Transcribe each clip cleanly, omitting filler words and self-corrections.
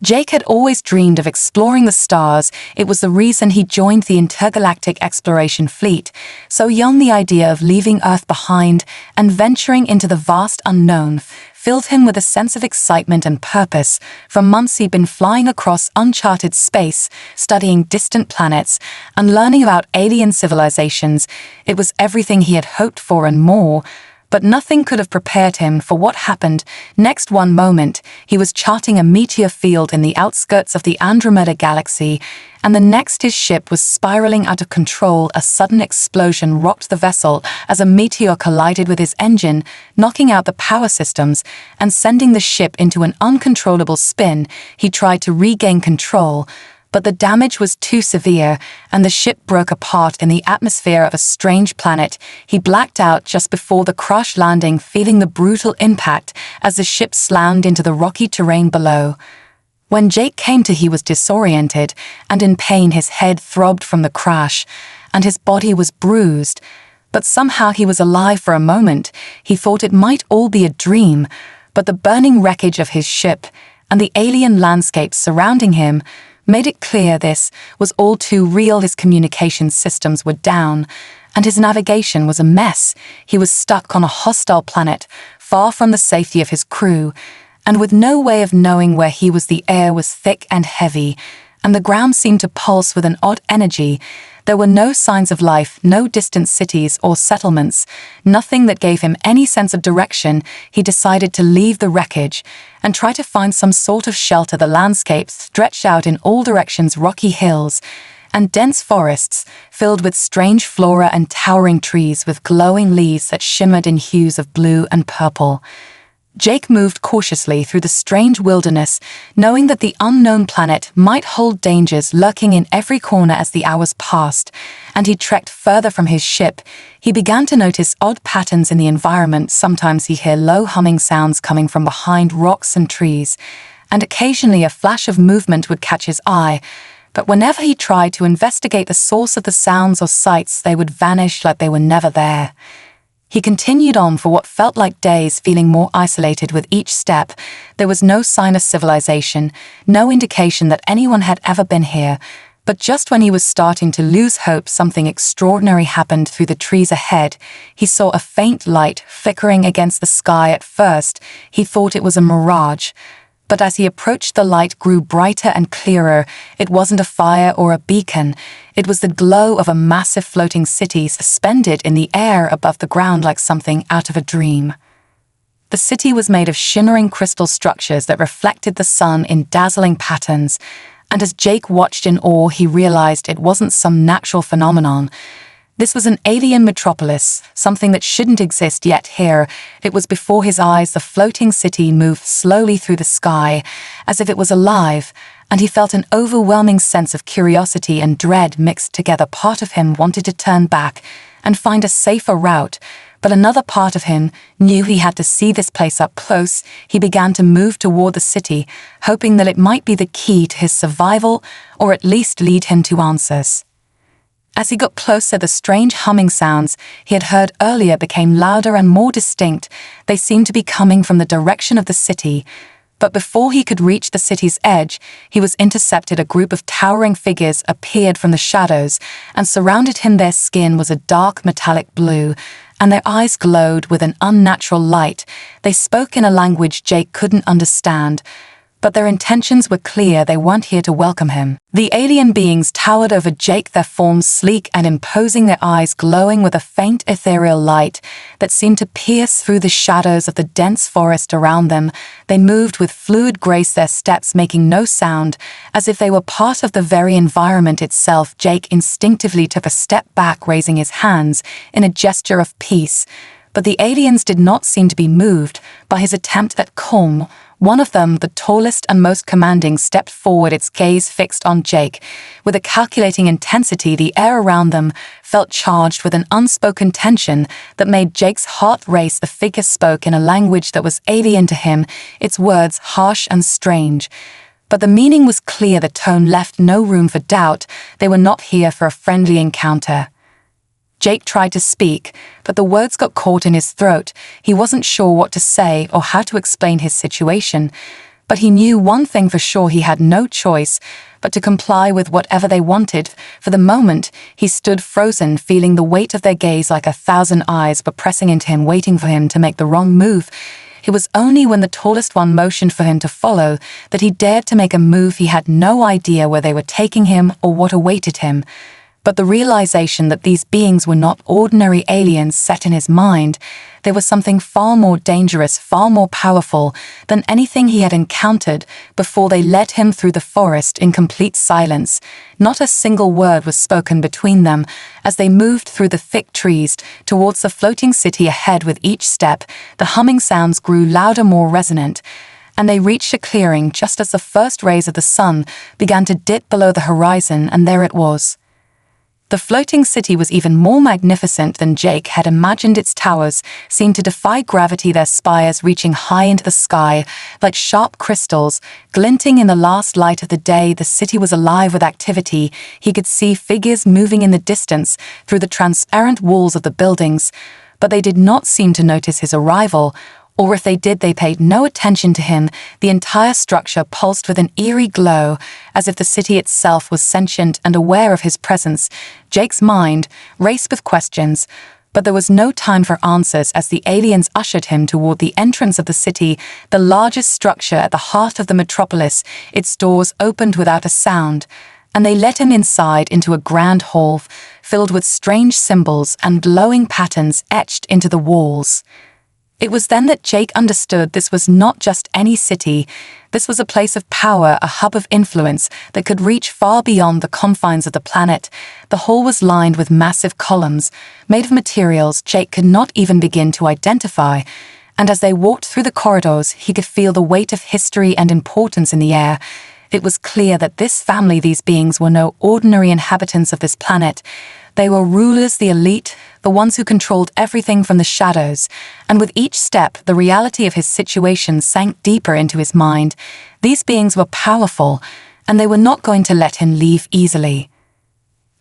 Jake had always dreamed of exploring the stars. It was the reason he joined the intergalactic exploration fleet. So young, the idea of leaving Earth behind and venturing into the vast unknown filled him with a sense of excitement and purpose. For months he'd been flying across uncharted space, studying distant planets, and learning about alien civilizations. It was everything he had hoped for and more. But nothing could have prepared him for what happened next. One moment, he was charting a meteor field in the outskirts of the Andromeda galaxy, and the next his ship was spiraling out of control. A sudden explosion rocked the vessel as a meteor collided with his engine, knocking out the power systems and sending the ship into an uncontrollable spin. He tried to regain control, but the damage was too severe, and the ship broke apart in the atmosphere of a strange planet. He blacked out just before the crash landing, feeling the brutal impact as the ship slammed into the rocky terrain below. When Jake came to, he was disoriented and in pain. His head throbbed from the crash, and his body was bruised. But somehow he was alive for a moment. He thought it might all be a dream, but the burning wreckage of his ship and the alien landscape surrounding him made it clear this was all too real. His communication systems were down, and his navigation was a mess. He was stuck on a hostile planet, far from the safety of his crew, and with no way of knowing where he was. The air was thick and heavy, and the ground seemed to pulse with an odd energy. There were no signs of life, no distant cities or settlements, nothing that gave him any sense of direction. He decided to leave the wreckage and try to find some sort of shelter. The landscape stretched out in all directions, rocky hills and dense forests filled with strange flora and towering trees with glowing leaves that shimmered in hues of blue and purple. Jake moved cautiously through the strange wilderness, knowing that the unknown planet might hold dangers lurking in every corner. As the hours passed, and he trekked further from his ship, he began to notice odd patterns in the environment. Sometimes he'd hear low humming sounds coming from behind rocks and trees, and occasionally a flash of movement would catch his eye. But whenever he tried to investigate the source of the sounds or sights, they would vanish like they were never there. He continued on for what felt like days, feeling more isolated with each step. There was no sign of civilization, no indication that anyone had ever been here. But just when he was starting to lose hope, something extraordinary happened. Through the trees ahead, he saw a faint light flickering against the sky. At first, he thought it was a mirage. But as he approached, the light grew brighter and clearer. It wasn't a fire or a beacon. It was the glow of a massive floating city suspended in the air above the ground like something out of a dream. The city was made of shimmering crystal structures that reflected the sun in dazzling patterns, and as Jake watched in awe, he realized it wasn't some natural phenomenon. This was an alien metropolis, something that shouldn't exist yet here. It was before his eyes. The floating city moved slowly through the sky, as if it was alive, and he felt an overwhelming sense of curiosity and dread mixed together. Part of him wanted to turn back and find a safer route, but another part of him knew he had to see this place up close. He began to move toward the city, hoping that it might be the key to his survival, or at least lead him to answers. As he got closer, the strange humming sounds he had heard earlier became louder and more distinct. They seemed to be coming from the direction of the city. But before he could reach the city's edge, he was intercepted. A group of towering figures appeared from the shadows and surrounded him. Their skin was a dark metallic blue, and their eyes glowed with an unnatural light. They spoke in a language Jake couldn't understand, but their intentions were clear. They weren't here to welcome him. The alien beings towered over Jake, their forms sleek and imposing, their eyes glowing with a faint ethereal light that seemed to pierce through the shadows of the dense forest around them. They moved with fluid grace, their steps making no sound, as if they were part of the very environment itself. Jake instinctively took a step back, raising his hands in a gesture of peace. But the aliens did not seem to be moved by his attempt at calm. One of them, the tallest and most commanding, stepped forward, its gaze fixed on Jake. With a calculating intensity, the air around them felt charged with an unspoken tension that made Jake's heart race. The figure spoke in a language that was alien to him, its words harsh and strange. But the meaning was clear. The tone left no room for doubt. They were not here for a friendly encounter. Jake tried to speak, but the words got caught in his throat. He wasn't sure what to say or how to explain his situation. But he knew one thing for sure: he had no choice but to comply with whatever they wanted. For the moment, he stood frozen, feeling the weight of their gaze like 1,000 eyes were pressing into him, waiting for him to make the wrong move. It was only when the tallest one motioned for him to follow that he dared to make a move. He had no idea where they were taking him or what awaited him. But the realization that these beings were not ordinary aliens set in his mind. They were something far more dangerous, far more powerful than anything he had encountered before. They led him through the forest in complete silence. Not a single word was spoken between them as they moved through the thick trees towards the floating city ahead. With each step, the humming sounds grew louder, more resonant, and they reached a clearing just as the first rays of the sun began to dip below the horizon, and there it was. The floating city was even more magnificent than Jake had imagined. Its towers seemed to defy gravity, their spires reaching high into the sky like sharp crystals, glinting in the last light of the day. The city was alive with activity. He could see figures moving in the distance through the transparent walls of the buildings, but they did not seem to notice his arrival. Or if they did, they paid no attention to him. The entire structure pulsed with an eerie glow, as if the city itself was sentient and aware of his presence. Jake's mind raced with questions, but there was no time for answers as the aliens ushered him toward the entrance of the city, the largest structure at the heart of the metropolis. Its doors opened without a sound, and they led him inside into a grand hall filled with strange symbols and glowing patterns etched into the walls. It was then that Jake understood this was not just any city. This was a place of power, a hub of influence that could reach far beyond the confines of the planet. The hall was lined with massive columns, made of materials Jake could not even begin to identify. And as they walked through the corridors, he could feel the weight of history and importance in the air. It was clear that this family, these beings, were no ordinary inhabitants of this planet. They were rulers, the elite, the ones who controlled everything from the shadows. And with each step, the reality of his situation sank deeper into his mind. These beings were powerful, and they were not going to let him leave easily.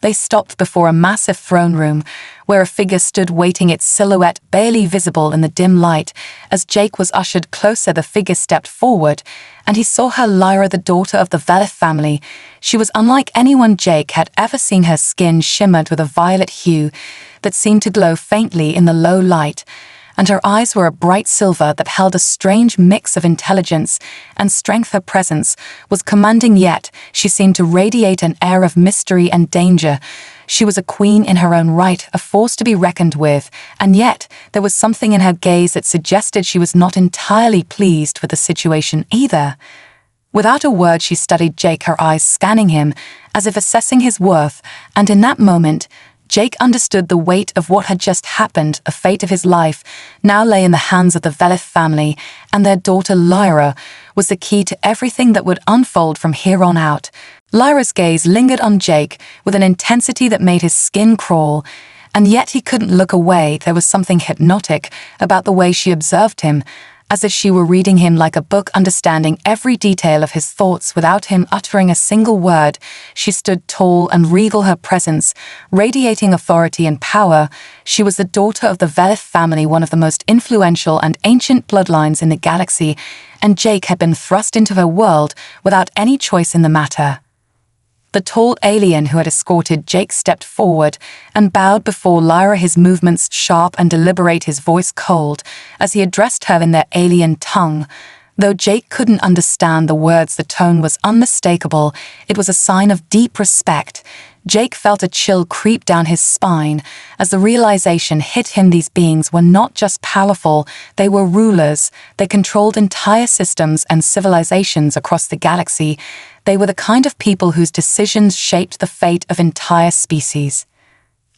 They stopped before a massive throne room, where a figure stood waiting, its silhouette barely visible in the dim light. As Jake was ushered closer, the figure stepped forward, and he saw her, Lyra, the daughter of the Velith family. She was unlike anyone Jake had ever seen. Her skin shimmered with a violet hue that seemed to glow faintly in the low light, and her eyes were a bright silver that held a strange mix of intelligence and strength. Her presence was commanding, yet she seemed to radiate an air of mystery and danger. She was a queen in her own right, a force to be reckoned with, and yet there was something in her gaze that suggested she was not entirely pleased with the situation either. Without a word, she studied Jake, her eyes scanning him as if assessing his worth, and in that moment, Jake understood the weight of what had just happened. The fate of his life now lay in the hands of the Velith family, and their daughter Lyra was the key to everything that would unfold from here on out. Lyra's gaze lingered on Jake with an intensity that made his skin crawl, and yet he couldn't look away. There was something hypnotic about the way she observed him, as if she were reading him like a book, understanding every detail of his thoughts without him uttering a single word. She stood tall and regal, her presence radiating authority and power. She was the daughter of the Velith family, one of the most influential and ancient bloodlines in the galaxy, and Jake had been thrust into her world without any choice in the matter. The tall alien who had escorted Jake stepped forward and bowed before Lyra, his movements sharp and deliberate, his voice cold, as he addressed her in their alien tongue. Though Jake couldn't understand the words, the tone was unmistakable. It was a sign of deep respect. Jake felt a chill creep down his spine as the realization hit him. These beings were not just powerful, they were rulers. They controlled entire systems and civilizations across the galaxy. They were the kind of people whose decisions shaped the fate of entire species.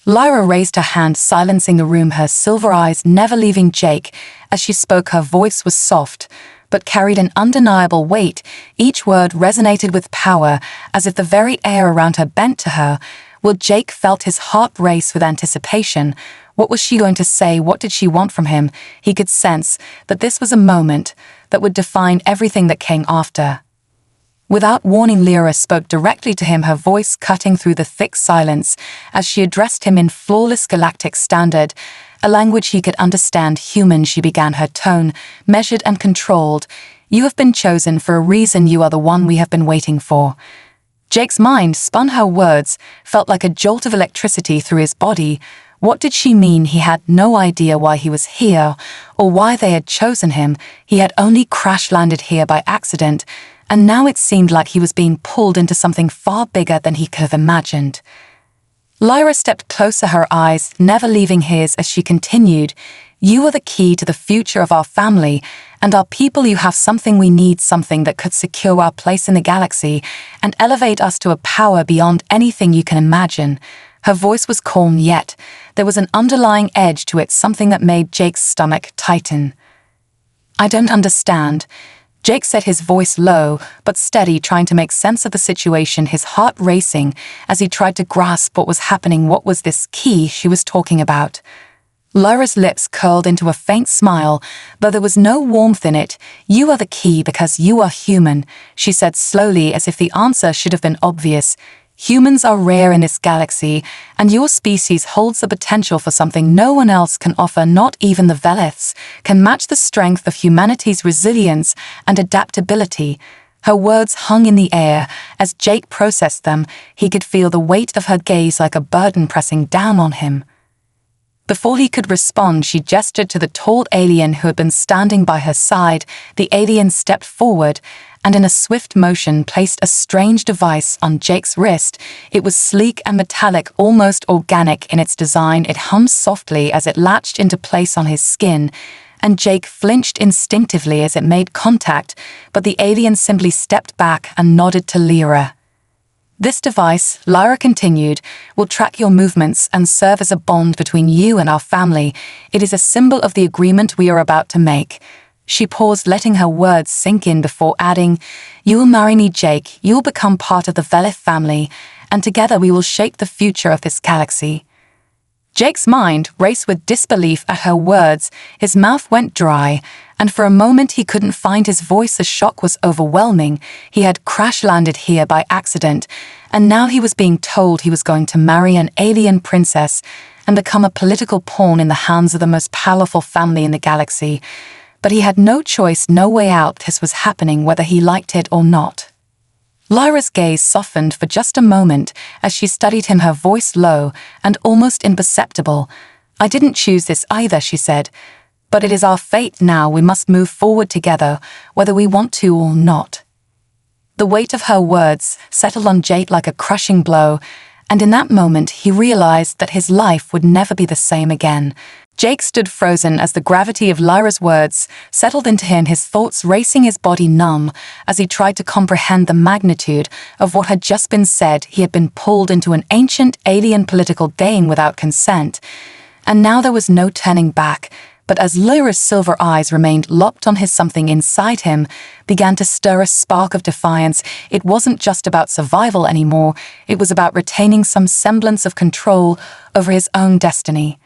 Lyra raised her hand, silencing the room, her silver eyes never leaving Jake. As she spoke, her voice was soft, but carried an undeniable weight. Each word resonated with power, as if the very air around her bent to her. Well, Jake felt his heart race with anticipation. What was she going to say? What did she want from him? He could sense that this was a moment that would define everything that came after. Without warning, Lyra spoke directly to him, her voice cutting through the thick silence as she addressed him in flawless galactic standard, a language he could understand. Human, she began, her tone measured and controlled. You have been chosen for a reason. You are the one we have been waiting for." Jake's mind spun her words, felt like a jolt of electricity through his body. What did she mean? He had no idea why he was here, or why they had chosen him. He had only crash-landed here by accident, and now it seemed like he was being pulled into something far bigger than he could have imagined. Lyra stepped closer, her eyes never leaving his as she continued, "You are the key to the future of our family, and our people. You have something we need, something that could secure our place in the galaxy and elevate us to a power beyond anything you can imagine." Her voice was calm, yet there was an underlying edge to it, something that made Jake's stomach tighten. "I don't understand." Jake said, his voice low but steady, trying to make sense of the situation, his heart racing as he tried to grasp what was happening. What was this key she was talking about? Lyra's lips curled into a faint smile, though there was no warmth in it. "You are the key because you are human," she said slowly, as if the answer should have been obvious. "Humans are rare in this galaxy, and your species holds the potential for something no one else can offer. Not even the Veliths can match the strength of humanity's resilience and adaptability." Her words hung in the air. As Jake processed them, he could feel the weight of her gaze like a burden pressing down on him. Before he could respond, she gestured to the tall alien who had been standing by her side. The alien stepped forward and in a swift motion placed a strange device on Jake's wrist. It was sleek and metallic, almost organic in its design. It hummed softly as it latched into place on his skin, and Jake flinched instinctively as it made contact, but the alien simply stepped back and nodded to Lyra. "This device," Lyra continued, "will track your movements and serve as a bond between you and our family. It is a symbol of the agreement we are about to make." She paused, letting her words sink in before adding, "You will marry me, Jake. You will become part of the Velith family, and together we will shape the future of this galaxy." Jake's mind raced with disbelief at her words. His mouth went dry, and for a moment he couldn't find his voice. The shock was overwhelming. He had crash-landed here by accident, and now he was being told he was going to marry an alien princess and become a political pawn in the hands of the most powerful family in the galaxy. But he had no choice, no way out. This was happening whether he liked it or not. Lyra's gaze softened for just a moment as she studied him, her voice low and almost imperceptible. "I didn't choose this either," she said, "but it is our fate now. We must move forward together, whether we want to or not." The weight of her words settled on Jake like a crushing blow, and in that moment he realized that his life would never be the same again. Jake stood frozen as the gravity of Lyra's words settled into him, his thoughts racing, his body numb, as he tried to comprehend the magnitude of what had just been said. He had been pulled into an ancient alien political game without consent, and now there was no turning back. But as Lyra's silver eyes remained locked on his, something inside him began to stir, a spark of defiance. It wasn't just about survival anymore. It was about retaining some semblance of control over his own destiny.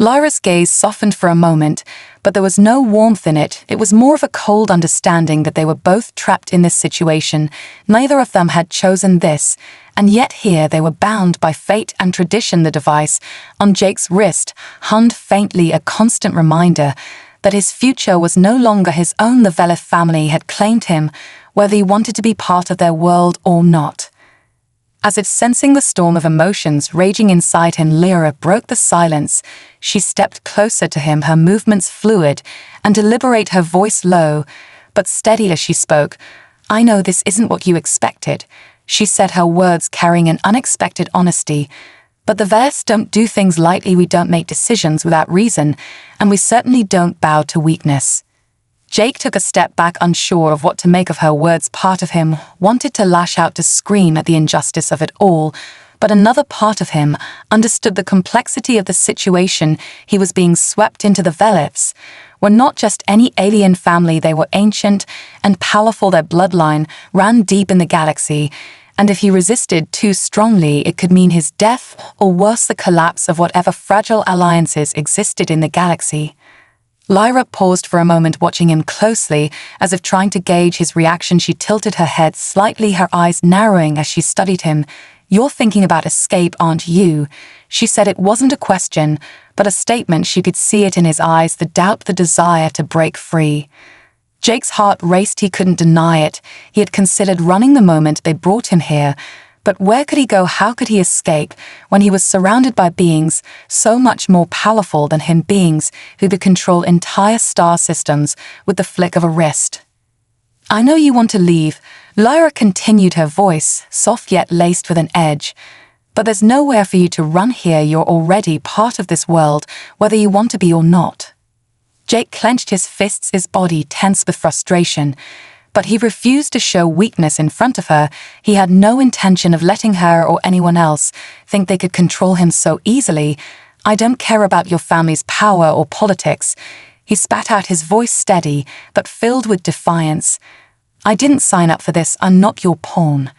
Lyra's gaze softened for a moment, but there was no warmth in it. It was more of a cold understanding that they were both trapped in this situation. Neither of them had chosen this, and yet here they were bound by fate and tradition. The device on Jake's wrist hummed faintly, a constant reminder that his future was no longer his own. The Velith family had claimed him, whether he wanted to be part of their world or not. As if sensing the storm of emotions raging inside him, Lyra broke the silence. She stepped closer to him, her movements fluid and deliberate, her voice low but steady as she spoke. "I know this isn't what you expected," she said, her words carrying an unexpected honesty. "But the Veliths don't do things lightly. We don't make decisions without reason, and we certainly don't bow to weakness." Jake took a step back, unsure of what to make of her words. Part of him wanted to lash out, to scream at the injustice of it all, but another part of him understood the complexity of the situation. He was being swept into. The Veliths were not just any alien family. They were ancient and powerful. Their bloodline ran deep in the galaxy, and if he resisted too strongly, it could mean his death, or worse, the collapse of whatever fragile alliances existed in the galaxy. Lyra paused for a moment, watching him closely, as if trying to gauge his reaction. She tilted her head slightly, her eyes narrowing as she studied him. "You're thinking about escape, aren't you?" she said. It wasn't a question, but a statement. She could see it in his eyes, the doubt, the desire to break free. Jake's heart raced. He couldn't deny it. He had considered running the moment they brought him here. But where could he go? How could he escape when he was surrounded by beings so much more powerful than him, beings who could control entire star systems with the flick of a wrist? "I know you want to leave," Lyra continued, her voice soft yet laced with an edge. "But there's nowhere for you to run here. You're already part of this world, whether you want to be or not." Jake clenched his fists, his body tense with frustration. But he refused to show weakness in front of her. He had no intention of letting her or anyone else think they could control him so easily. "I don't care about your family's power or politics." He spat out, his voice steady but filled with defiance. "I didn't sign up for this. I'm not your pawn."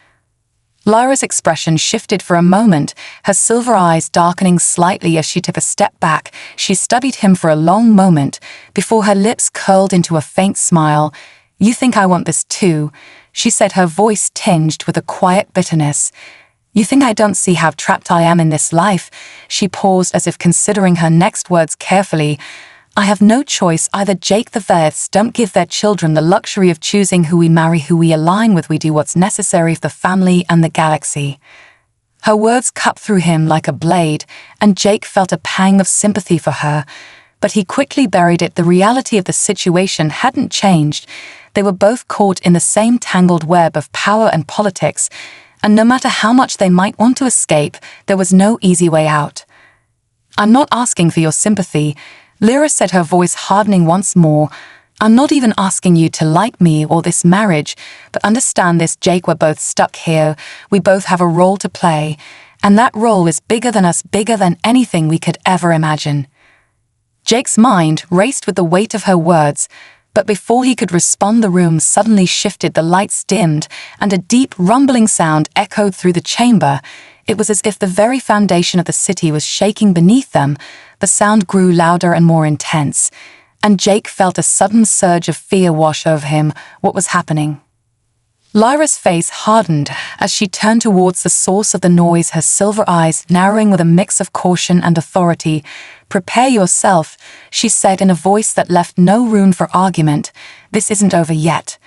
Lyra's expression shifted for a moment, her silver eyes darkening slightly as she took a step back. She studied him for a long moment before her lips curled into a faint smile. "You think I want this too," she said, her voice tinged with a quiet bitterness. "You think I don't see how trapped I am in this life?" She paused as if considering her next words carefully. "I have no choice. Either Jake, the Veths don't give their children the luxury of choosing who we marry, who we align with. We do what's necessary for the family and the galaxy." Her words cut through him like a blade, and Jake felt a pang of sympathy for her. But he quickly buried it. The reality of the situation hadn't changed. They were both caught in the same tangled web of power and politics, and no matter how much they might want to escape, there was no easy way out. "I'm not asking for your sympathy," Lyra said, her voice hardening once more. "I'm not even asking you to like me or this marriage, but understand this, Jake, we're both stuck here. We both have a role to play, and that role is bigger than us, bigger than anything we could ever imagine." Jake's mind raced with the weight of her words, but before he could respond, the room suddenly shifted, the lights dimmed, and a deep rumbling sound echoed through the chamber. It was as if the very foundation of the city was shaking beneath them. The sound grew louder and more intense, and Jake felt a sudden surge of fear wash over him. What was happening? Lyra's face hardened as she turned towards the source of the noise, her silver eyes narrowing with a mix of caution and authority. "Prepare yourself," she said in a voice that left no room for argument. "This isn't over yet."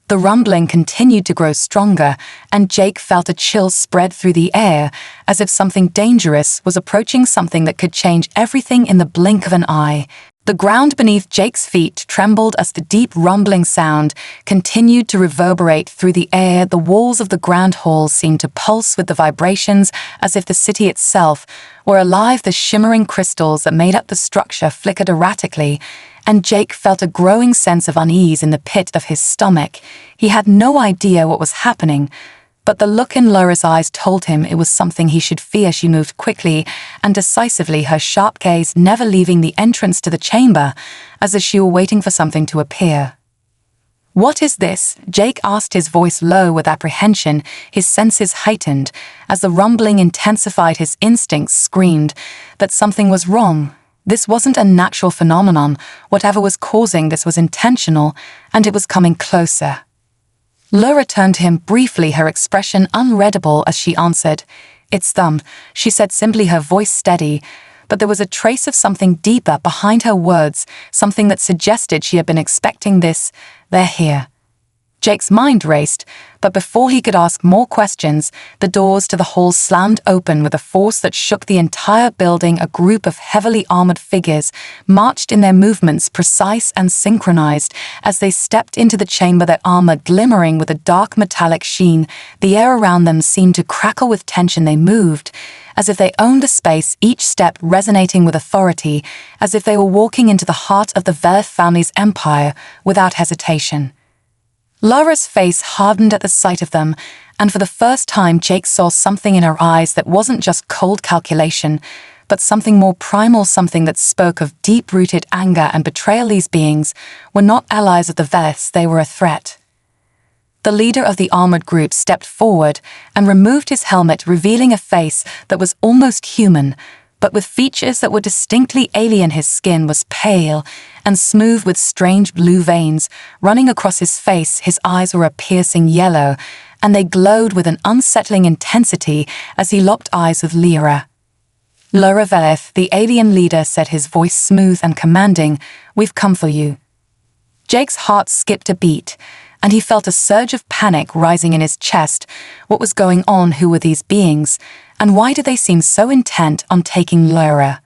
The rumbling continued to grow stronger, and Jake felt a chill spread through the air, as if something dangerous was approaching, something that could change everything in the blink of an eye. The ground beneath Jake's feet trembled as the deep rumbling sound continued to reverberate through the air. The walls of the grand hall seemed to pulse with the vibrations, as if the city itself were alive. The shimmering crystals that made up the structure flickered erratically, and Jake felt a growing sense of unease in the pit of his stomach. He had no idea what was happening, but the look in Lyra's eyes told him it was something he should fear. She moved quickly and decisively, her sharp gaze never leaving the entrance to the chamber, as if she were waiting for something to appear. "What is this?" Jake asked, his voice low with apprehension, his senses heightened. As the rumbling intensified, his instincts screamed that something was wrong. This wasn't a natural phenomenon. Whatever was causing this was intentional, and it was coming closer. Lyra turned to him briefly, her expression unreadable as she answered. "It's them," she said simply, her voice steady, but there was a trace of something deeper behind her words, something that suggested she had been expecting this. "They're here." Jake's mind raced, but before he could ask more questions, the doors to the hall slammed open with a force that shook the entire building. A group of heavily armored figures marched in, their movements precise and synchronized as they stepped into the chamber, their armor glimmering with a dark metallic sheen. The air around them seemed to crackle with tension. They moved as if they owned the space, each step resonating with authority, as if they were walking into the heart of the Veth family's empire without hesitation. Lyra's face hardened at the sight of them, and for the first time Jake saw something in her eyes that wasn't just cold calculation, but something more primal, something that spoke of deep-rooted anger and betrayal. These beings were not allies of the Veths, they were a threat. The leader of the armored group stepped forward and removed his helmet, revealing a face that was almost human, but with features that were distinctly alien. His skin was pale and smooth with strange blue veins running across his face. His eyes were a piercing yellow, and they glowed with an unsettling intensity as he locked eyes with Lyra. "Lyra Veleth," the alien leader said, his voice smooth and commanding, "we've come for you." Jake's heart skipped a beat, and he felt a surge of panic rising in his chest. What was going on? Who were these beings? And why did they seem so intent on taking Lyra?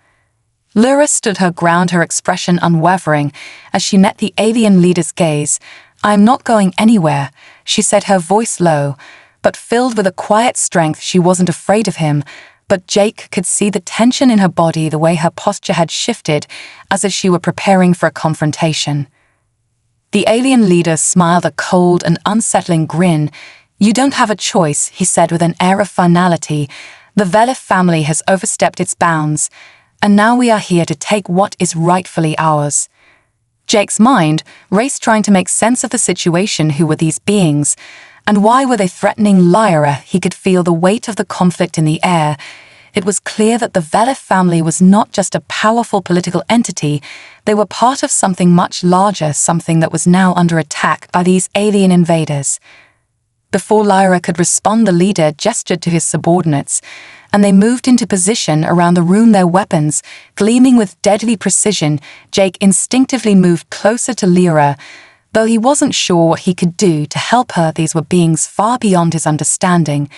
Lyra stood her ground, her expression unwavering, as she met the alien leader's gaze. "I am not going anywhere," she said, her voice low, but filled with a quiet strength. She wasn't afraid of him, but Jake could see the tension in her body, the way her posture had shifted, as if she were preparing for a confrontation. The alien leader smiled a cold and unsettling grin. "You don't have a choice," he said with an air of finality. "The Veleth family has overstepped its bounds, and now we are here to take what is rightfully ours." Jake's mind raced, trying to make sense of the situation. Who were these beings? And why were they threatening Lyra? He could feel the weight of the conflict in the air. It was clear that the Veleth family was not just a powerful political entity. They were part of something much larger, something that was now under attack by these alien invaders. Before Lyra could respond, the leader gestured to his subordinates, and they moved into position around the room, their weapons gleaming with deadly precision. Jake instinctively moved closer to Lyra, though he wasn't sure what he could do to help her. These were beings far beyond his understanding,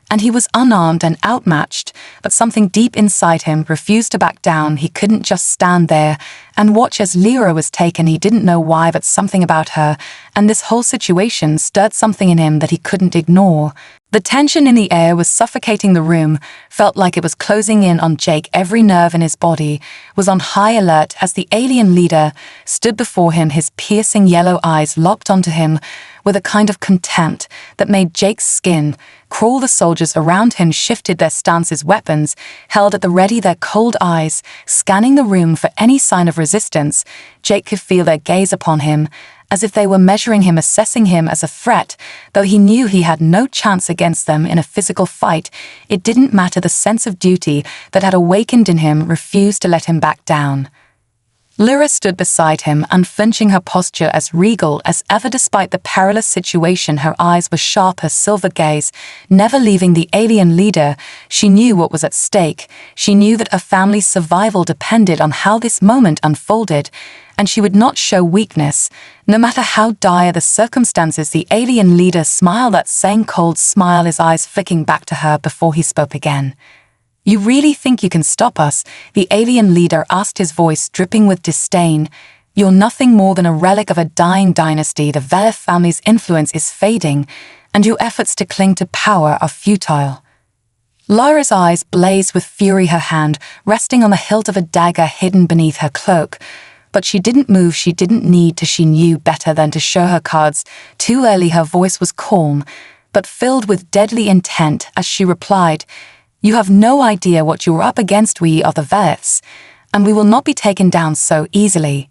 and he was unarmed and outmatched, but something deep inside him refused to back down. He couldn't just stand there and watch as Lyra was taken. He didn't know why, but something about her and this whole situation stirred something in him that he couldn't ignore. The tension in the air was suffocating the room, felt like it was closing in on Jake. Every nerve in his body was on high alert as the alien leader stood before him, his piercing yellow eyes locked onto him with a kind of contempt that made Jake's skin crawl. The soldiers around him shifted their stances, weapons held at the ready, their cold eyes scanning the room for any sign of resistance. Jake could feel their gaze upon him, as if they were measuring him, assessing him as a threat. Though he knew he had no chance against them in a physical fight, it didn't matter. The sense of duty that had awakened in him refused to let him back down. Lyra stood beside him, unflinching, her posture as regal as ever. Despite the perilous situation, her eyes were sharp, her silver gaze never leaving the alien leader. She knew what was at stake. She knew that her family's survival depended on how this moment unfolded, and she would not show weakness, no matter how dire the circumstances. The alien leader smiled, that same cold smile, his eyes flicking back to her before he spoke again. "You really think you can stop us?" the alien leader asked, his voice dripping with disdain. "You're nothing more than a relic of a dying dynasty. The Veleth family's influence is fading, and your efforts to cling to power are futile." Lyra's eyes blazed with fury, her hand resting on the hilt of a dagger hidden beneath her cloak. But she didn't move. She didn't need to. She knew better than to show her cards too early. Her voice was calm, but filled with deadly intent as she replied, "You have no idea what you're up against. We are the Veleths, and we will not be taken down so easily."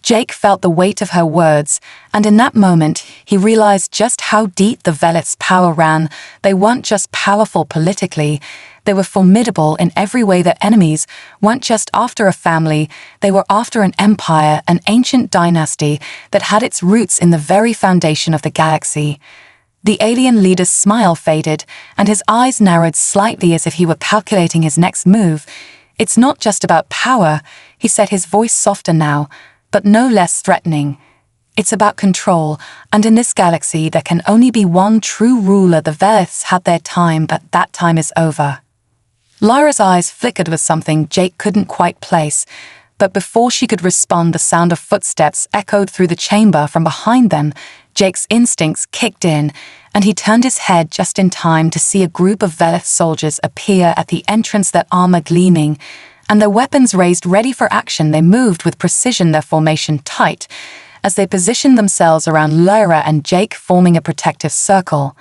Jake felt the weight of her words, and in that moment, he realized just how deep the Veleths' power ran. They weren't just powerful politically, they were formidable in every way. Their enemies weren't just after a family, they were after an empire, an ancient dynasty that had its roots in the very foundation of the galaxy. The alien leader's smile faded, and his eyes narrowed slightly as if he were calculating his next move. "It's not just about power," he said, his voice softer now, but no less threatening. "It's about control, and in this galaxy there can only be one true ruler. The Veleths had their time, but that time is over." Lyra's eyes flickered with something Jake couldn't quite place, but before she could respond, the sound of footsteps echoed through the chamber from behind them. Jake's instincts kicked in, and he turned his head just in time to see a group of Veleth soldiers appear at the entrance, their armor gleaming, and their weapons raised ready for action. They moved with precision, their formation tight, as they positioned themselves around Lyra and Jake, forming a protective circle.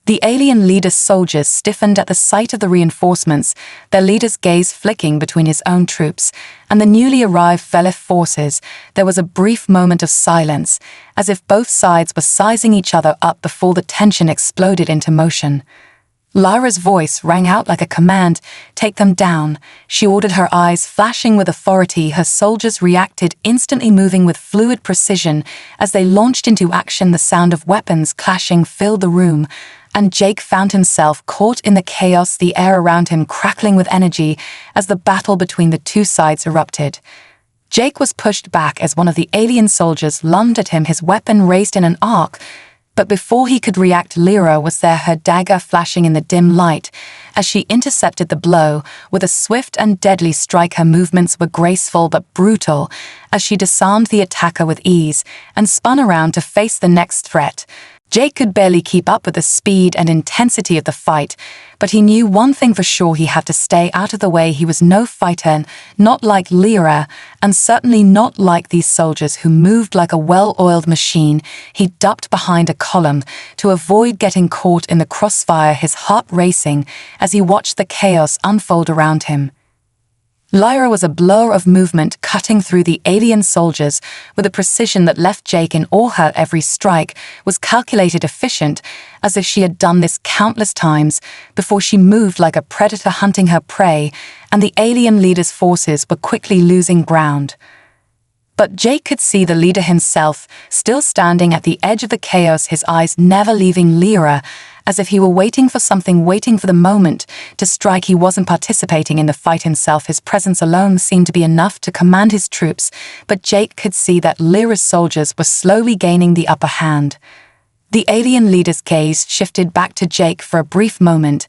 The alien leader's soldiers stiffened at the sight of the reinforcements, their leader's gaze flicking between his own troops and the newly arrived Veleth forces. There was a brief moment of silence, as if both sides were sizing each other up before the tension exploded into motion. Lyra's voice rang out like a command, "Take them down," she ordered, her eyes flashing with authority. Her soldiers reacted, instantly moving with fluid precision. As they launched into action, the sound of weapons clashing filled the room, and Jake found himself caught in the chaos, the air around him crackling with energy as the battle between the two sides erupted. Jake was pushed back as one of the alien soldiers lunged at him, his weapon raised in an arc. But before he could react, Lyra was there, her dagger flashing in the dim light. As she intercepted the blow with a swift and deadly strike, her movements were graceful but brutal, as she disarmed the attacker with ease and spun around to face the next threat. Jake could barely keep up with the speed and intensity of the fight, but he knew one thing for sure: he had to stay out of the way. He was no fighter, not like Lyra, and certainly not like these soldiers who moved like a well-oiled machine. He ducked behind a column to avoid getting caught in the crossfire, his heart racing as he watched the chaos unfold around him. Lyra was a blur of movement, cutting through the alien soldiers with a precision that left Jake in awe. Her every strike was calculated, efficient, as if she had done this countless times before. She moved like a predator hunting her prey, and the alien leader's forces were quickly losing ground. But Jake could see the leader himself, still standing at the edge of the chaos, his eyes never leaving Lyra, as if he were waiting for something, waiting for the moment to strike. He wasn't participating in the fight himself. His presence alone seemed to be enough to command his troops, but Jake could see that Lyra's soldiers were slowly gaining the upper hand. The alien leader's gaze shifted back to Jake for a brief moment,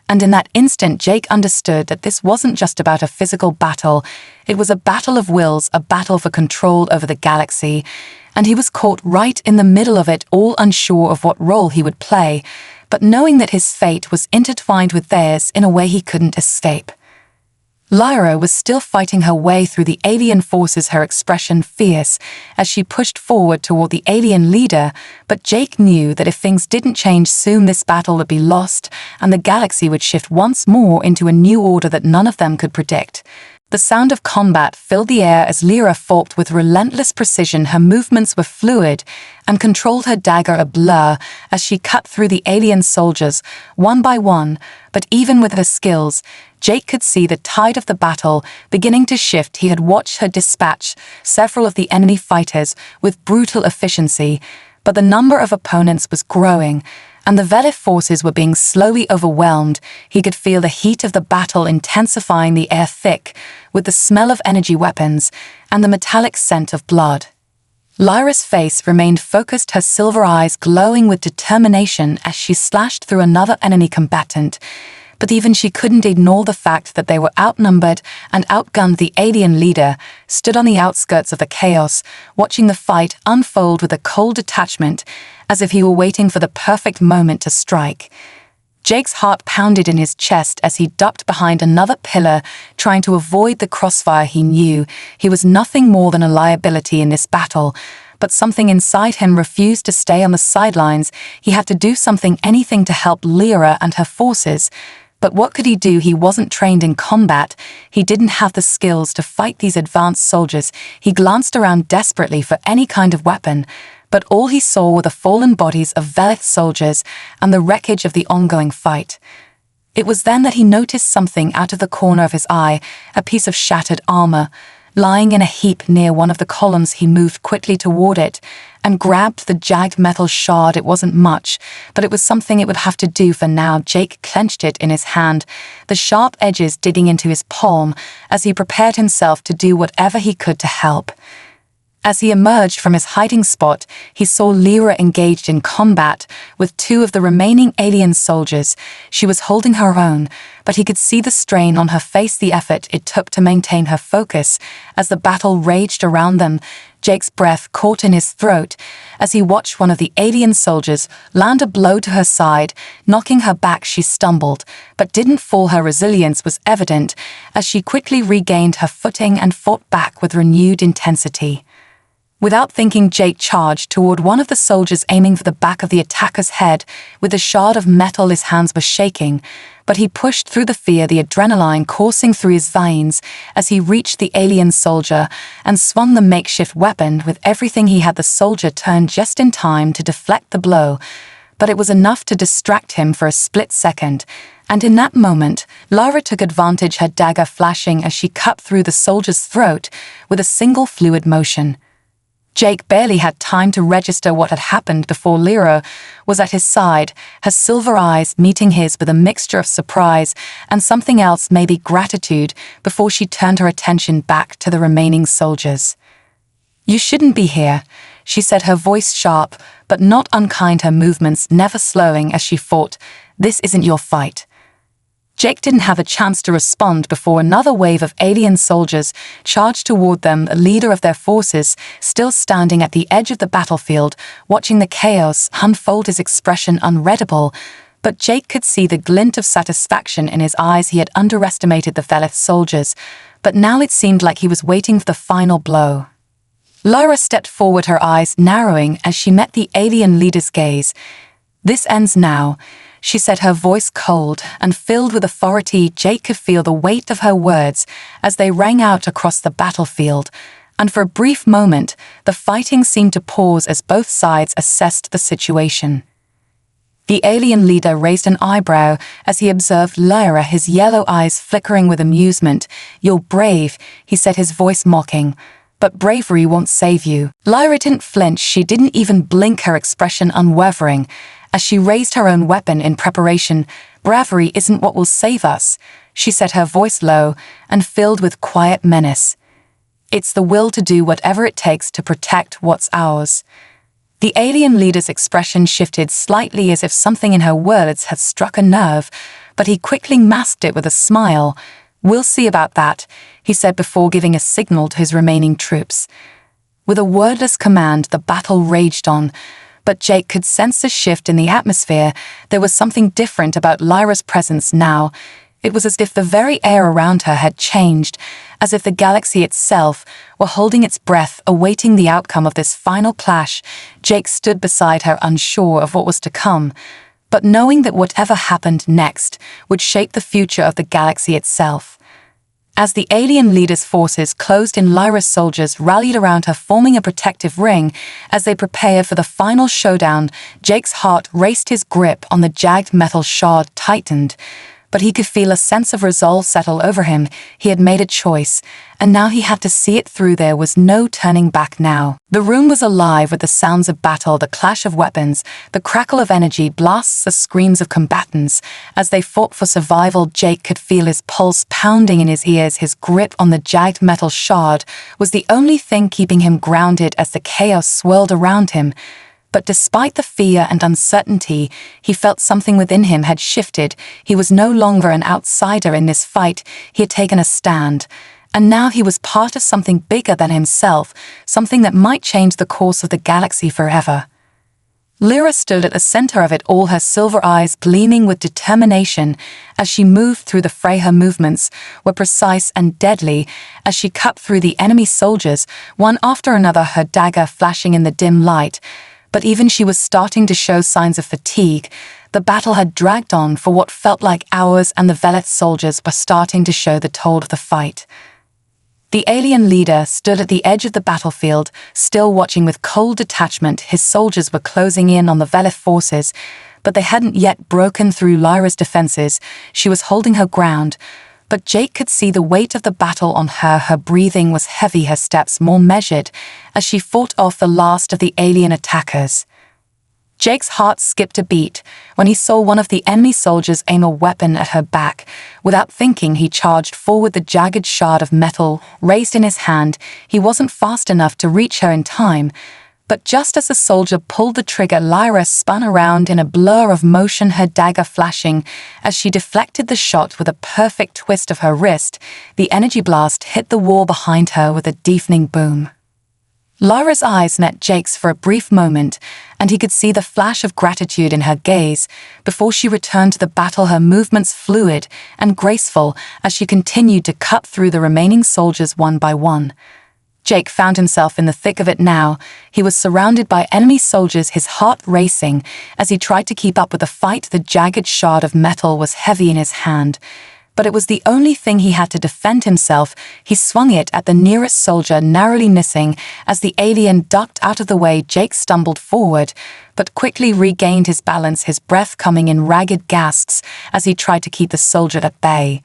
and in that instant Jake understood that this wasn't just about a physical battle. It was a battle of wills, a battle for control over the galaxy, and he was caught right in the middle of it, all unsure of what role he would play, but knowing that his fate was intertwined with theirs in a way he couldn't escape. Lyra was still fighting her way through the alien forces, her expression fierce as she pushed forward toward the alien leader, but Jake knew that if things didn't change soon, this battle would be lost, and the galaxy would shift once more into a new order that none of them could predict. The sound of combat filled the air as Lyra fought with relentless precision. Her movements were fluid and controlled her dagger a blur as she cut through the alien soldiers one by one. But even with her skills, Jake could see the tide of the battle beginning to shift. He had watched her dispatch several of the enemy fighters with brutal efficiency, but the number of opponents was growing, and the Velith forces were being slowly overwhelmed. He could feel the heat of the battle intensifying, the air thick with the smell of energy weapons and the metallic scent of blood. Lyra's face remained focused, her silver eyes glowing with determination as she slashed through another enemy combatant. But even she couldn't ignore the fact that they were outnumbered and outgunned. The alien leader stood on the outskirts of the chaos, watching the fight unfold with a cold detachment, as if he were waiting for the perfect moment to strike. Jake's heart pounded in his chest as he ducked behind another pillar, trying to avoid the crossfire. He knew he was nothing more than a liability in this battle, but something inside him refused to stay on the sidelines. He had to do something, anything, to help Lyra and her forces. But what could he do? He wasn't trained in combat. He didn't have the skills to fight these advanced soldiers. He glanced around desperately for any kind of weapon, but all he saw were the fallen bodies of Velith soldiers and the wreckage of the ongoing fight. It was then that he noticed something out of the corner of his eye, a piece of shattered armor, lying in a heap near one of the columns. He moved quickly toward it and grabbed the jagged metal shard. It wasn't much, but it was something it would have to do for now. Jake clenched it in his hand, the sharp edges digging into his palm as he prepared himself to do whatever he could to help. As he emerged from his hiding spot, he saw Lyra engaged in combat with two of the remaining alien soldiers. She was holding her own, but he could see the strain on her face, the effort it took to maintain her focus as the battle raged around them. Jake's breath caught in his throat as he watched one of the alien soldiers land a blow to her side, knocking her back. She stumbled, but didn't fall. Her resilience was evident as she quickly regained her footing and fought back with renewed intensity. Without thinking, Jake charged toward one of the soldiers, aiming for the back of the attacker's head with the shard of metal. His hands were shaking, but he pushed through the fear, the adrenaline coursing through his veins as he reached the alien soldier and swung the makeshift weapon with everything he had. The soldier turned just in time to deflect the blow, but it was enough to distract him for a split second, and in that moment, Lyra took advantage, her dagger flashing as she cut through the soldier's throat with a single fluid motion. Jake barely had time to register what had happened before Lyra was at his side, her silver eyes meeting his with a mixture of surprise and something else, maybe gratitude, before she turned her attention back to the remaining soldiers. "You shouldn't be here," she said, her voice sharp, but not unkind, her movements never slowing as she fought. "This isn't your fight." Jake didn't have a chance to respond before another wave of alien soldiers charged toward them, the leader of their forces still standing at the edge of the battlefield, watching the chaos unfold, his expression unreadable. But Jake could see the glint of satisfaction in his eyes. He had underestimated the Velith soldiers, but now it seemed like he was waiting for the final blow. Lyra stepped forward, her eyes narrowing as she met the alien leader's gaze. "This ends now," she said, her voice cold and filled with authority. Jake could feel the weight of her words as they rang out across the battlefield, and for a brief moment, the fighting seemed to pause as both sides assessed the situation. The alien leader raised an eyebrow as he observed Lyra, his yellow eyes flickering with amusement. "You're brave," he said, his voice mocking, "but bravery won't save you." Lyra didn't flinch, she didn't even blink, her expression unwavering. As she raised her own weapon in preparation, "Bravery isn't what will save us," she said, her voice low and filled with quiet menace. "It's the will to do whatever it takes to protect what's ours." The alien leader's expression shifted slightly as if something in her words had struck a nerve, but he quickly masked it with a smile. "We'll see about that," he said before giving a signal to his remaining troops. With a wordless command, the battle raged on, but Jake could sense a shift in the atmosphere. There was something different about Lyra's presence now. It was as if the very air around her had changed, as if the galaxy itself were holding its breath, awaiting the outcome of this final clash. Jake stood beside her, unsure of what was to come, but knowing that whatever happened next would shape the future of the galaxy itself. As the alien leader's forces closed in, Lyra's soldiers rallied around her, forming a protective ring. As they prepared for the final showdown, Jake's heart raced, his grip on the jagged metal shard tightened. But he could feel a sense of resolve settle over him. He had made a choice, and now he had to see it through. There was no turning back now. The room was alive with the sounds of battle, the clash of weapons, the crackle of energy blasts, the screams of combatants. As they fought for survival, Jake could feel his pulse pounding in his ears. His grip on the jagged metal shard was the only thing keeping him grounded as the chaos swirled around him. But despite the fear and uncertainty, he felt something within him had shifted. He was no longer an outsider in this fight. He had taken a stand. And now he was part of something bigger than himself, something that might change the course of the galaxy forever. Lyra stood at the center of it all, her silver eyes gleaming with determination as she moved through the fray. Her movements were precise and deadly as she cut through the enemy soldiers, one after another, her dagger flashing in the dim light. But even she was starting to show signs of fatigue. The battle had dragged on for what felt like hours, and the Velith soldiers were starting to show the toll of the fight. The alien leader stood at the edge of the battlefield, still watching with cold detachment. His soldiers were closing in on the Velith forces, but they hadn't yet broken through Lyra's defenses. She was holding her ground, but Jake could see the weight of the battle on her. Her breathing was heavy, her steps more measured, as she fought off the last of the alien attackers. Jake's heart skipped a beat when he saw one of the enemy soldiers aim a weapon at her back. Without thinking, he charged forward, the jagged shard of metal raised in his hand. He wasn't fast enough to reach her in time, but just as the soldier pulled the trigger, Lyra spun around in a blur of motion, her dagger flashing. As she deflected the shot with a perfect twist of her wrist, the energy blast hit the wall behind her with a deafening boom. Lyra's eyes met Jake's for a brief moment, and he could see the flash of gratitude in her gaze. Before she returned to the battle, her movements fluid and graceful as she continued to cut through the remaining soldiers one by one. Jake found himself in the thick of it now. He was surrounded by enemy soldiers, his heart racing as he tried to keep up with the fight. The jagged shard of metal was heavy in his hand, but it was the only thing he had to defend himself. He swung it at the nearest soldier, narrowly missing. As the alien ducked out of the way, Jake stumbled forward, but quickly regained his balance, his breath coming in ragged gasps as he tried to keep the soldier at bay.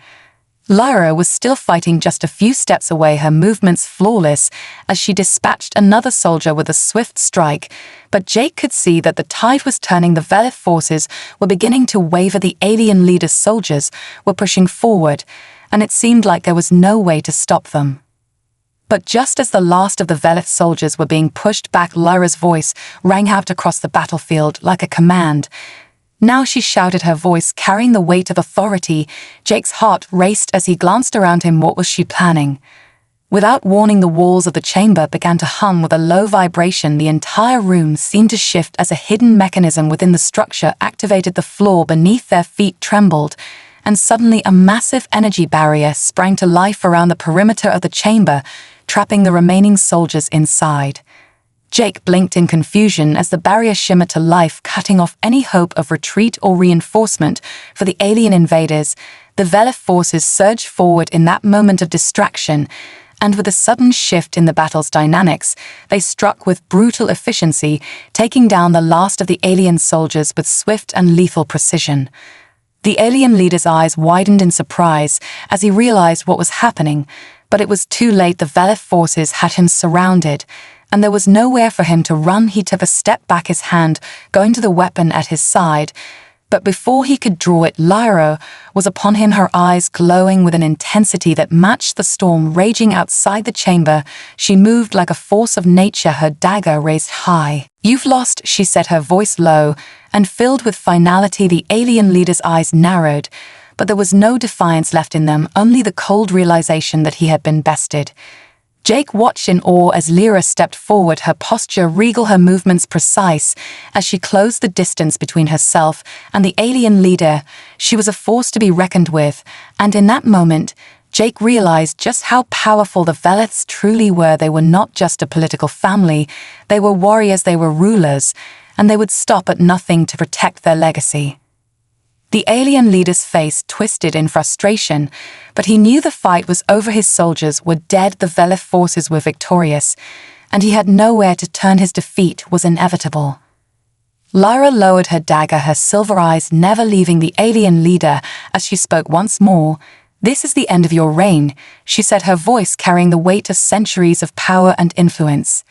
Lyra was still fighting just a few steps away, her movements flawless, as she dispatched another soldier with a swift strike, but Jake could see that the tide was turning. The Velith forces were beginning to waver. The alien leader's soldiers were pushing forward, and it seemed like there was no way to stop them. But just as the last of the Velith soldiers were being pushed back, Lyra's voice rang out across the battlefield like a command. Now she shouted, her voice carrying the weight of authority. Jake's heart raced as he glanced around him. What was she planning? Without warning, the walls of the chamber began to hum with a low vibration. The entire room seemed to shift as a hidden mechanism within the structure activated. The floor beneath their feet trembled, and suddenly a massive energy barrier sprang to life around the perimeter of the chamber, trapping the remaining soldiers inside. Jake blinked in confusion as the barrier shimmered to life, cutting off any hope of retreat or reinforcement for the alien invaders. The Velith forces surged forward in that moment of distraction, and with a sudden shift in the battle's dynamics, they struck with brutal efficiency, taking down the last of the alien soldiers with swift and lethal precision. The alien leader's eyes widened in surprise as he realized what was happening, but it was too late. The Velith forces had him surrounded, and there was nowhere for him to run. He took a step back, his hand going to the weapon at his side. But before he could draw it, Lyra was upon him, her eyes glowing with an intensity that matched the storm raging outside the chamber. She moved like a force of nature, her dagger raised high. "You've lost," she said, her voice low and filled with finality. The alien leader's eyes narrowed, but there was no defiance left in them, only the cold realization that he had been bested. Jake watched in awe as Lyra stepped forward, her posture regal, her movements precise. As she closed the distance between herself and the alien leader, she was a force to be reckoned with, and in that moment, Jake realized just how powerful the Veliths truly were. They were not just a political family, they were warriors, they were rulers, and they would stop at nothing to protect their legacy. The alien leader's face twisted in frustration, but he knew the fight was over. His soldiers were dead, the Velith forces were victorious, and he had nowhere to turn. His defeat was inevitable. Lyra lowered her dagger, her silver eyes never leaving the alien leader as she spoke once more. "This is the end of your reign," she said, her voice carrying the weight of centuries of power and influence.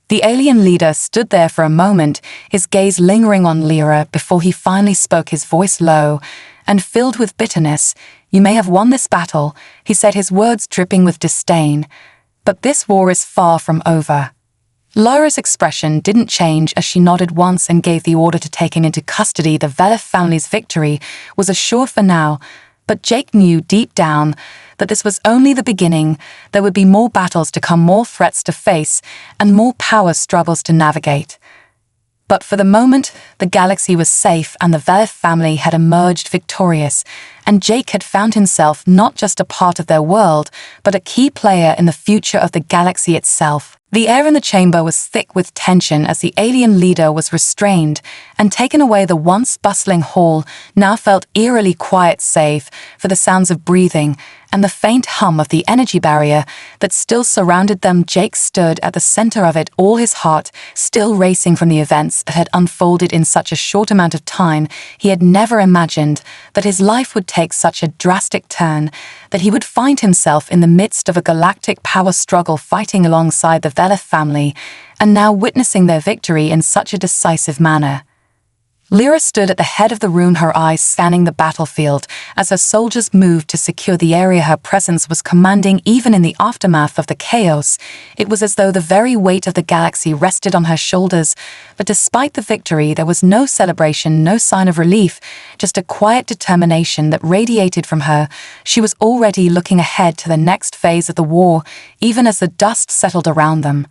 The alien leader stood there for a moment, his gaze lingering on Lyra before he finally spoke, his voice low and filled with bitterness. "You may have won this battle," he said, his words dripping with disdain, "but this war is far from over." Lyra's expression didn't change as she nodded once and gave the order to take him into custody. The Velith family's victory was assured for now, but Jake knew deep down that this was only the beginning. There would be more battles to come, more threats to face, and more power struggles to navigate. But for the moment, the galaxy was safe and the Velith family had emerged victorious, and Jake had found himself not just a part of their world, but a key player in the future of the galaxy itself. The air in the chamber was thick with tension as the alien leader was restrained and taken away. The once bustling hall now felt eerily quiet, save for the sounds of breathing and the faint hum of the energy barrier that still surrounded them. Jake stood at the center of it, all his heart still racing from the events that had unfolded in such a short amount of time. He had never imagined that his life would take such a drastic turn, that he would find himself in the midst of a galactic power struggle, fighting alongside the Velith family, and now witnessing their victory in such a decisive manner. Lyra stood at the head of the room, her eyes scanning the battlefield as her soldiers moved to secure the area. Her presence was commanding even in the aftermath of the chaos. It was as though the very weight of the galaxy rested on her shoulders. But despite the victory, there was no celebration, no sign of relief, just a quiet determination that radiated from her. She was already looking ahead to the next phase of the war, even as the dust settled around them.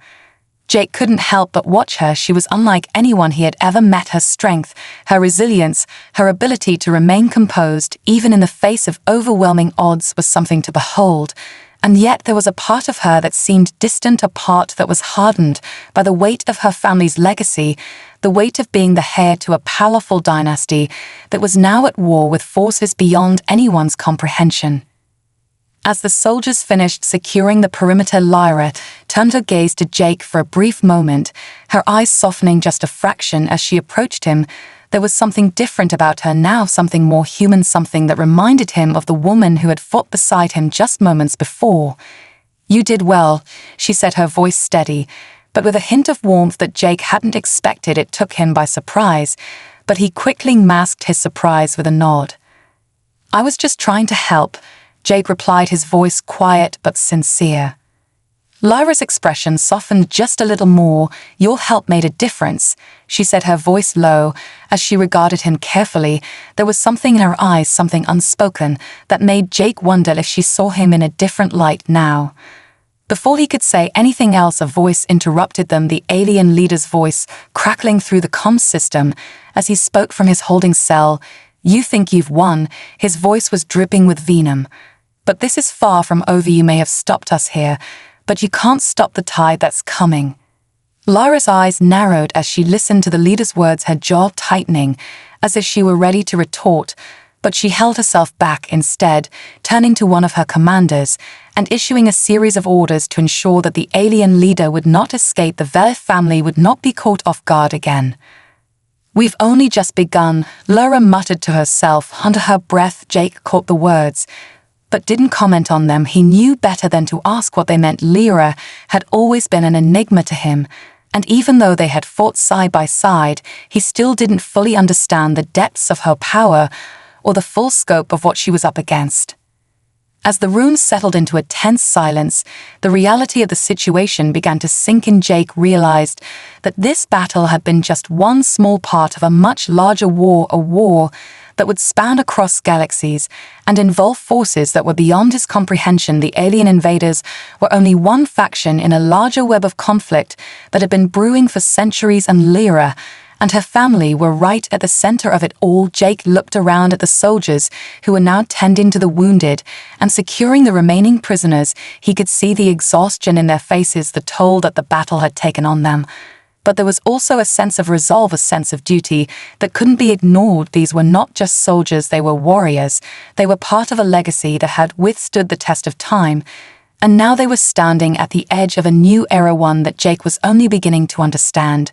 Jake couldn't help but watch her. She was unlike anyone he had ever met. Her strength, her resilience, her ability to remain composed, even in the face of overwhelming odds, was something to behold. And yet there was a part of her that seemed distant, a part that was hardened by the weight of her family's legacy, the weight of being the heir to a powerful dynasty that was now at war with forces beyond anyone's comprehension. As the soldiers finished securing the perimeter, Lyra turned her gaze to Jake for a brief moment, her eyes softening just a fraction as she approached him. There was something different about her now, something more human, something that reminded him of the woman who had fought beside him just moments before. "You did well," she said, her voice steady, but with a hint of warmth that Jake hadn't expected. It took him by surprise, but he quickly masked his surprise with a nod. "I was just trying to help," Jake replied, his voice quiet but sincere. Lyra's expression softened just a little more. "Your help made a difference," she said, her voice low, as she regarded him carefully. There was something in her eyes, something unspoken, that made Jake wonder if she saw him in a different light now. Before he could say anything else, a voice interrupted them, the alien leader's voice, crackling through the comms system as he spoke from his holding cell. "You think you've won," his voice was dripping with venom. "But this is far from over. You may have stopped us here, but you can't stop the tide that's coming." Lyra's eyes narrowed as she listened to the leader's words, her jaw tightening, as if she were ready to retort, but she held herself back instead, turning to one of her commanders and issuing a series of orders to ensure that the alien leader would not escape, the Ver family would not be caught off guard again. "We've only just begun," Lyra muttered to herself. Under her breath, Jake caught the words, but didn't comment on them. He knew better than to ask what they meant. Lyra had always been an enigma to him, and even though they had fought side by side, he still didn't fully understand the depths of her power or the full scope of what she was up against. As the room settled into a tense silence, the reality of the situation began to sink in. Jake realized that this battle had been just one small part of a much larger war, a war that would span across galaxies and involve forces that were beyond his comprehension. The alien invaders were only one faction in a larger web of conflict that had been brewing for centuries, and Lyra and her family were right at the center of it all. Jake looked around at the soldiers who were now tending to the wounded and securing the remaining prisoners. He could see the exhaustion in their faces, the toll that the battle had taken on them. But there was also a sense of resolve, a sense of duty that couldn't be ignored. These were not just soldiers, they were warriors. They were part of a legacy that had withstood the test of time, and now they were standing at the edge of a new era, one that Jake was only beginning to understand.